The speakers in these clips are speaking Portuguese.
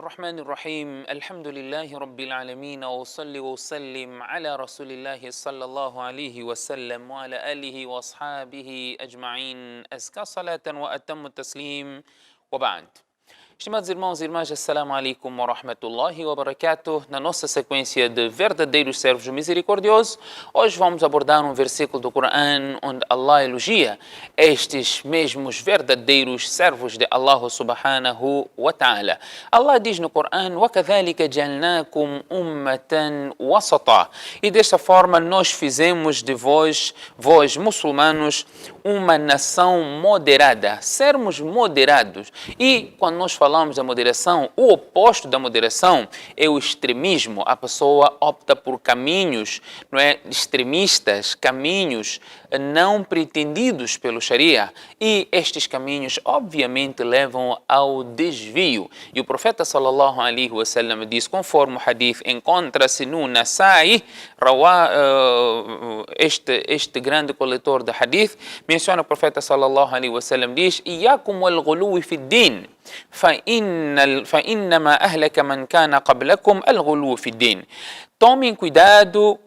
الرحمن الرحيم الحمد لله رب العالمين وأصلي وأسلم على رسول الله صلى الله عليه وسلم وعلى آله وأصحابه أجمعين أزكى صلاة وأتم التسليم وبعد. Estimados irmãos e irmãs, assalamu alaikum wa rahmatullahi wa barakatuh. Na nossa sequência de verdadeiros servos misericordiosos, hoje vamos abordar um versículo do Coran onde Allah elogia estes mesmos verdadeiros servos de Allah subhanahu wa ta'ala. Allah diz no Coran: وَكَذَلِكَ جَعَلْنَاكُمْ أُمَّةً وَسَطًا. E desta forma nós fizemos de vós muçulmanos, uma nação moderada, sermos moderados. E quando nós falamos da moderação, o oposto da moderação é o extremismo. A pessoa opta por caminhos, extremistas, caminhos não pretendidos pelo Sharia. E estes caminhos, obviamente, levam ao desvio. E o profeta sallallahu alaihi wasallam diz, conforme o hadith encontra-se no Nasa'i, este grande coletor de hadith, menciona o profeta sallallahu alaihi wasallam, diz: "Iyakum wal-ghuluwi fi din, فإنما أهلك من كان قبلكم الغلو في الدين." Tomem cuidado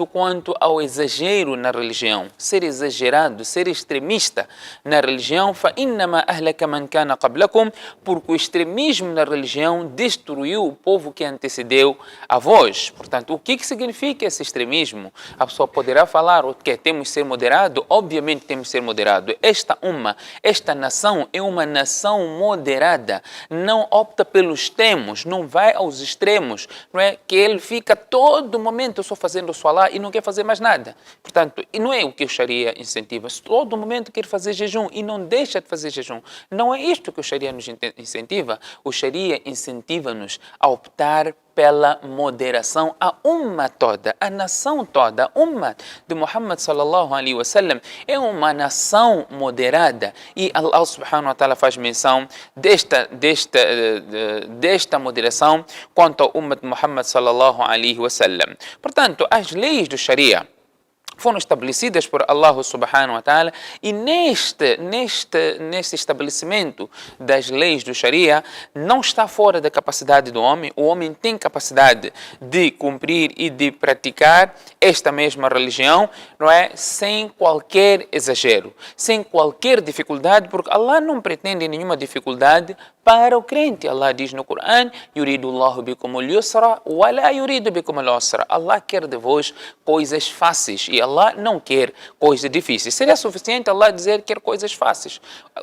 quanto ao exagero na religião. Ser exagerado, ser extremista na religião. فإنما أهلك من كان قبلكم, porque o extremismo na religião destruiu o povo que antecedeu a vós. Portanto, o que significa esse extremismo? A pessoa poderá falar que temos que ser moderado. Obviamente temos que ser moderado. Esta nação é uma nação moderada. Não opta pelos extremos, não vai aos extremos. Não é que ele fica todo momento só fazendo salah e não quer fazer mais nada. Portanto, e não é o que o Sharia incentiva. Todo momento quer fazer jejum e não deixa de fazer jejum. Não é isto que o Sharia nos incentiva. O Sharia incentiva-nos a optar pela moderação. A umma toda, a nação toda, a umma de Muhammad sallallahu alaihi wasallam é uma nação moderada. E Allah subhanahu wa ta'ala faz menção desta moderação quanto ao umma de Muhammad sallallahu alaihi wasallam. Portanto, as leis do Sharia foram estabelecidas por Allah subhanahu wa ta'ala, e neste estabelecimento das leis do Sharia não está fora da capacidade do homem. O homem tem capacidade de cumprir e de praticar esta mesma religião, não é? Sem qualquer exagero, sem qualquer dificuldade, porque Allah não pretende nenhuma dificuldade para o crente. Allah diz no Coran: "Yuridu Allahu bikumul yusra wa la yuridu bikumul usra." Allah quer de vós coisas fáceis e Allah não quer coisas difíceis. Seria suficiente Allah dizer que quer coisas fáceis.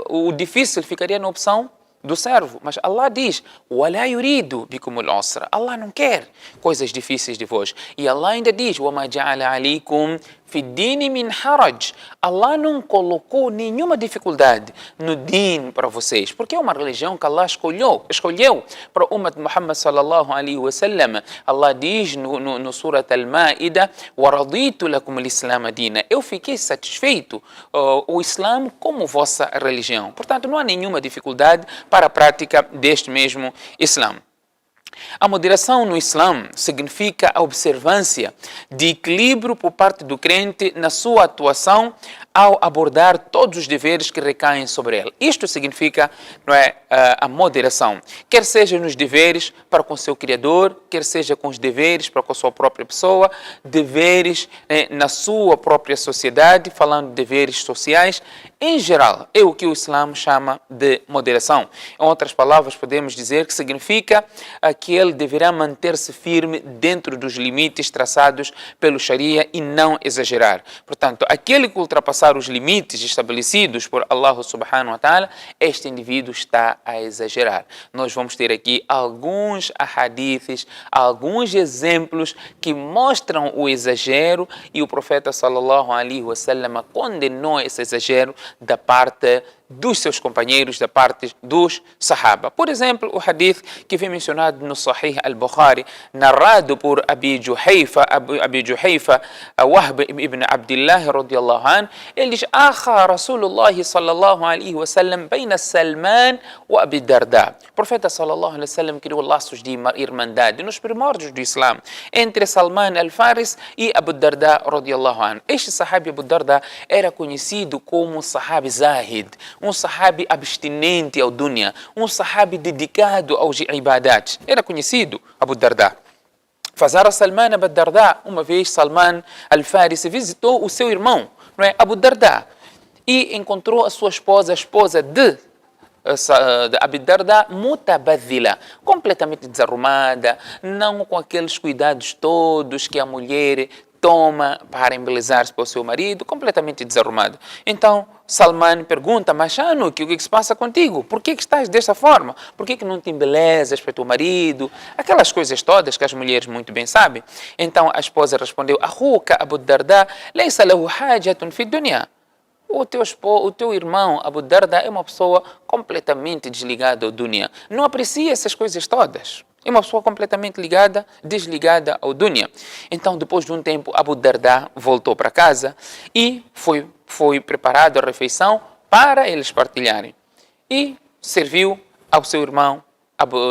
O difícil ficaria na opção do servo, mas Allah diz: "Wala yuridu bikumul usra." Allah não quer coisas difíceis de vós. E Allah ainda diz: "Wama ja'ala alaykum fi din min haraj." Allah não colocou nenhuma dificuldade no din para vocês, porque é uma religião que Allah escolheu para o ummah de Muhammad sallallahu alaihi wasallam. Allah diz no Surat Al-Ma'idah: "Wa raditu lakum al-islam dina." Eu fiquei satisfeito o Islã como vossa religião. Portanto, não há nenhuma dificuldade para a prática deste mesmo Islã. A moderação no Islã significa a observância de equilíbrio por parte do crente na sua atuação ao abordar todos os deveres que recaem sobre ele. Isto significa, a moderação, quer seja nos deveres para com seu Criador, quer seja com os deveres para com a sua própria pessoa, deveres na sua própria sociedade, falando de deveres sociais. Em geral, é o que o Islã chama de moderação. Em outras palavras, podemos dizer que significa que ele deverá manter-se firme dentro dos limites traçados pelo Sharia e não exagerar. Portanto, aquele que ultrapassar os limites estabelecidos por Allah subhanahu wa ta'ala, este indivíduo está a exagerar. Nós vamos ter aqui alguns hadiths, alguns exemplos que mostram o exagero, e o profeta sallallahu alaihi wasallam condenou esse exagero da parte dos seus companheiros, da parte dos Sahaba. Por exemplo, o hadith que vem mencionado no Sahih al-Bukhari, narrado por Abi Juhayfa, Wahb ibn Abdullah radiyallahu anhu, ele diz: "Akha Rasulullah sallallahu alaihi wasallam baina Salman wa Abi Darda." O profeta sallallahu alaihi wasallam criou laços de irmandade nos primórdios do Islã entre Salman al-Faris e Abu Darda radiyallahu anhu. Este sahabi Abu Darda era conhecido como sahabi Zahid, um sahabi abstinente ao dunya, um sahabi dedicado aos ibadat. Era conhecido, Abu Darda. Fazara Salman Abu Darda, uma vez Salman al-Farisi visitou o seu irmão, não é? Abu Darda, e encontrou a sua esposa, a esposa de Abu Darda, mutabadhila, completamente desarrumada, não com aqueles cuidados todos que a mulher toma para embelezar-se para o seu marido, completamente desarrumado. Então, Salman pergunta, mas Anuki, o que se passa contigo? Por que estás desta forma? Por que não te embelezas para o teu marido? Aquelas coisas todas que as mulheres muito bem sabem. Então, a esposa respondeu, Ahuka Abu Darda, laysa lahu hajatun fi dunya. O teu irmão, Abu Darda, é uma pessoa completamente desligada ao dunya. Não aprecia essas coisas todas. É uma pessoa completamente desligada ao dunya. Então, depois de um tempo, Abu Darda voltou para casa e foi preparada a refeição para eles partilharem. E serviu ao seu irmão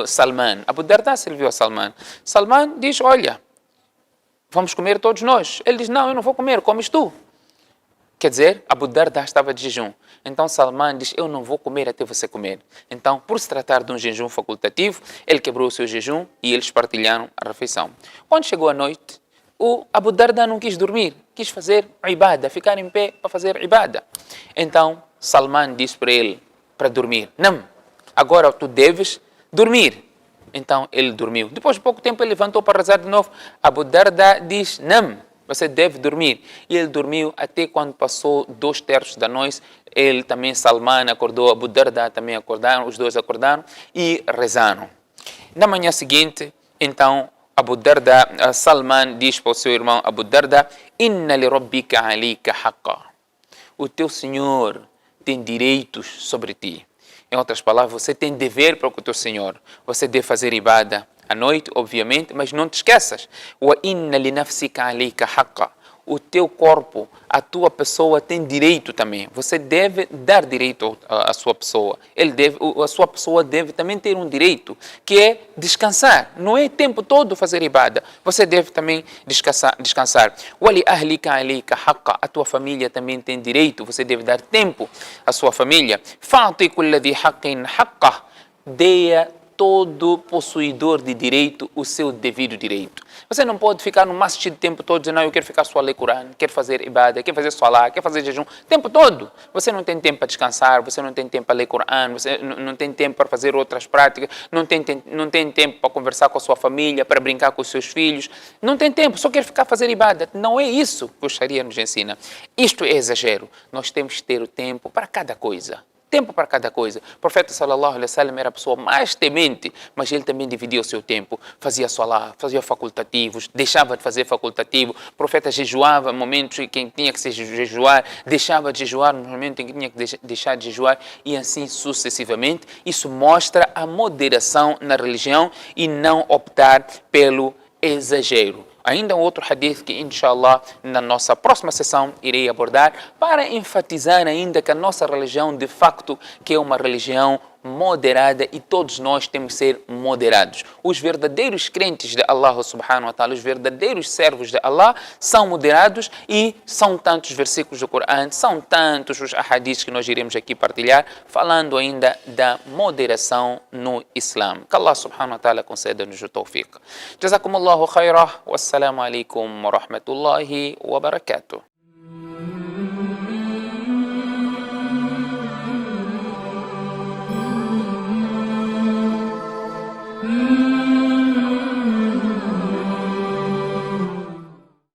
Salman. Abu Darda serviu a Salman. Salman diz, olha, vamos comer todos nós. Ele diz, não, eu não vou comer, comes tu. Quer dizer, Abu Darda estava de jejum. Então Salman diz, eu não vou comer até você comer. Então, por se tratar de um jejum facultativo, ele quebrou o seu jejum e eles partilharam a refeição. Quando chegou a noite, o Abu Darda não quis dormir, quis fazer ibada, ficar em pé para fazer ibada. Então Salman disse para ele, para dormir, não, agora tu deves dormir. Então ele dormiu. Depois de pouco tempo ele levantou para rezar de novo. Abu Darda diz, não, você deve dormir. E ele dormiu até quando passou 2/3 da noite. Ele também, Salman, acordou, Abu Darda também acordaram, os dois acordaram e rezaram. Na manhã seguinte, então, Abu Darda, Salman diz para o seu irmão Abu Darda, Inna li rabbika alika haqqa. O teu Senhor tem direitos sobre ti. Em outras palavras, você tem dever para com o teu Senhor. Você deve fazer ibada à noite, obviamente, mas não te esqueças. Wa inna li nafsika alayka haqqa. O teu corpo, a tua pessoa tem direito também. Você deve dar direito à sua pessoa. A sua pessoa deve também ter um direito, que é descansar. Não é o tempo todo fazer ibada. Você deve também descansar. Wa li ahlika alayka haqqa. A tua família também tem direito. Você deve dar tempo à sua família. Fa'ti kulli dhi haqqin haqqah. Dê todo possuidor de direito o seu devido direito. Você não pode ficar no masjid o tempo todo dizendo, não, eu quero ficar só a ler Corão, quero fazer ibada, quero fazer salah, quero fazer jejum, o tempo todo. Você não tem tempo para descansar, você não tem tempo para ler Corão, você não tem tempo para fazer outras práticas, não tem tempo para conversar com a sua família, para brincar com os seus filhos, não tem tempo, só quer ficar a fazer ibada. Não é isso que o Sharia nos ensina. Isto é exagero. Nós temos que ter o tempo para cada coisa. Tempo para cada coisa. O profeta sallallahu alaihi wasallam era a pessoa mais temente, mas ele também dividia o seu tempo. Fazia salah, fazia facultativos, deixava de fazer facultativo. O profeta jejuava em momentos em que tinha que se jejuar, deixava de jejuar no momento em que tinha que deixar de jejuar e assim sucessivamente. Isso mostra a moderação na religião e não optar pelo exagero. Ainda um outro hadith que, inshallah, na nossa próxima sessão irei abordar para enfatizar ainda que a nossa religião, de facto, que é uma religião moderada e todos nós temos que ser moderados. Os verdadeiros crentes de Allah subhanahu wa ta'ala, os verdadeiros servos de Allah são moderados e são tantos versículos do Corão, são tantos os ahadiths que nós iremos aqui partilhar, falando ainda da moderação no Islã. Que Allah subhanahu wa ta'ala conceda-nos o tawfiq. Jazakumullahu khairah. Wassalamu alaikum wa rahmatullahi wa barakatuh.